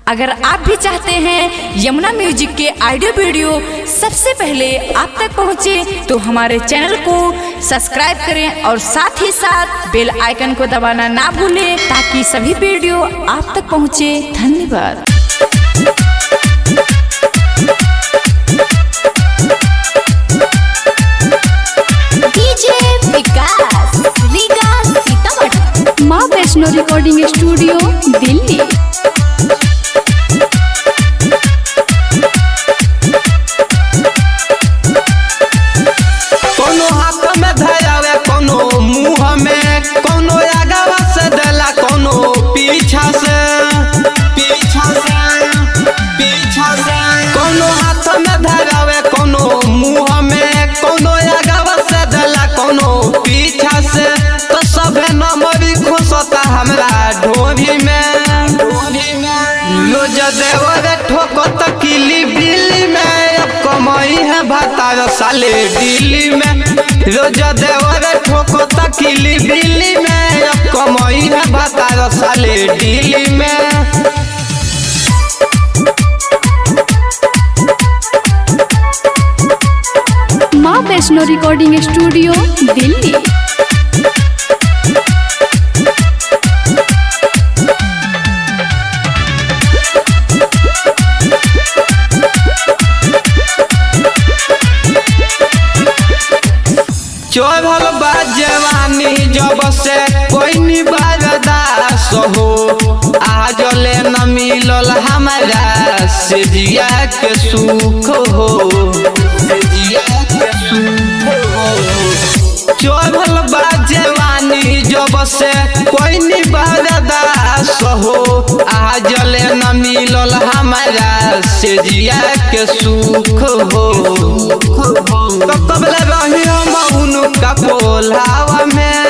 अगर आप भी चाहते हैं यमुना म्यूजिक के ऑडियो वीडियो सबसे पहले आप तक पहुंचे तो हमारे चैनल को सब्सक्राइब करें और साथ ही साथ बेल आइकन को दबाना ना भूलें ताकि सभी वीडियो आप तक पहुंचे। धन्यवाद। डीजे विकास लीगा सीतामढ़ी, माँ वैष्णो रिकॉर्डिंग स्टूडियो दिल्ली। कोनो हाथ में धरावे कोनो मुंह में, कोनो आगवा से देला कोनो पीछा से कोनो हाथ में धरावे कोनो मुंह में, कोनो आगवा से देला कोनो पीछा से। तो सबे नंबरी खुशता हमरा ढोरी में, रोज देवर ठोकत किली बिल्ली में। अब कमाई है भातार साले दिल्ली में, रोज देवर ठोकत किली बिल्ली में। अब कमाई है भातार साले दिल्ली में। Maa Vaishno recording studio Delhi. चोरल बा जवानी जब से कोई निबारदास हो, आज ले न मिलल हमारा से जिया के सुख हो, चोरल बा जवानी जब से कोई निबारदास हो, आज ले न मिलल हमारा से जिया के सुख हो। तो कबले रही हम उनका पोलावा में,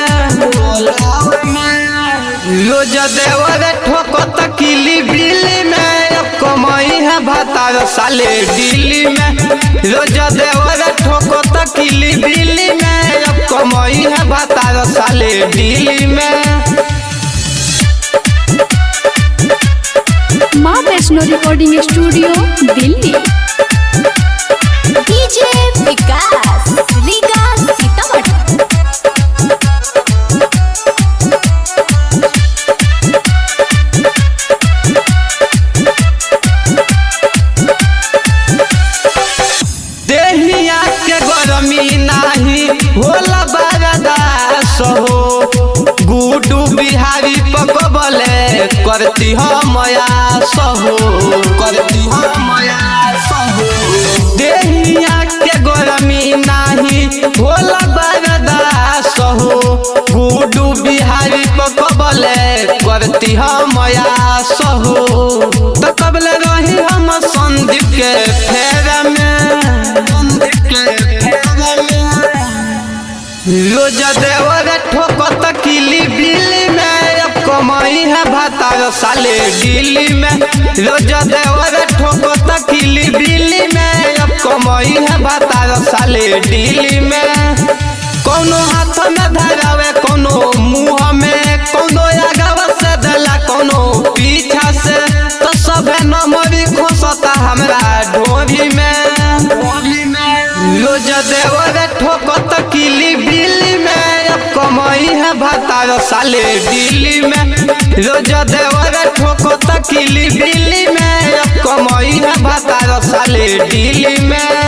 रोज देवर ठोकत किली बिल्ली में। अब कमाई है भातार साले दिल्ली में, रोज देवर ठोकत किली बिल्ली में। अब कमाई है भातार साले दिल्ली में। Maa Vaishno recording studio Delhi. DJ Vikas लीगा सीतामढ़ी, देहिया के गरमी नाही होला बर्दाश्त हो, गुडू बिहारी पकबले करती हम आस हो, करती हम आस हो। देहिया के गरमी नाही होला बर्दाश्त हो, गुडू बिहारी पकबले करती हम आस हो। तो कबले रही हम संदीप के फेरा में, रोज देवर ठोकत किली बिल्ली में। अब कमाई है भातार साले दिल्ली में, रोज देवर ठोकत किली बिल्ली में। अब कमाई है भातार साले दिल्ली में। कोनो हाथ में धरावे कोनो मुंह में, कोनो आगवा से देला कोनो पीछा से। तो सबे नंबरी खुशता हमरा ढोरी में, रोज देवर ठोकत किली बिल्ली में। अब कमाई है भातार साले दिल्ली में, रोज देवर ठोकत किली बिल्ली में। अब कमाई है भातार साले दिल्ली में।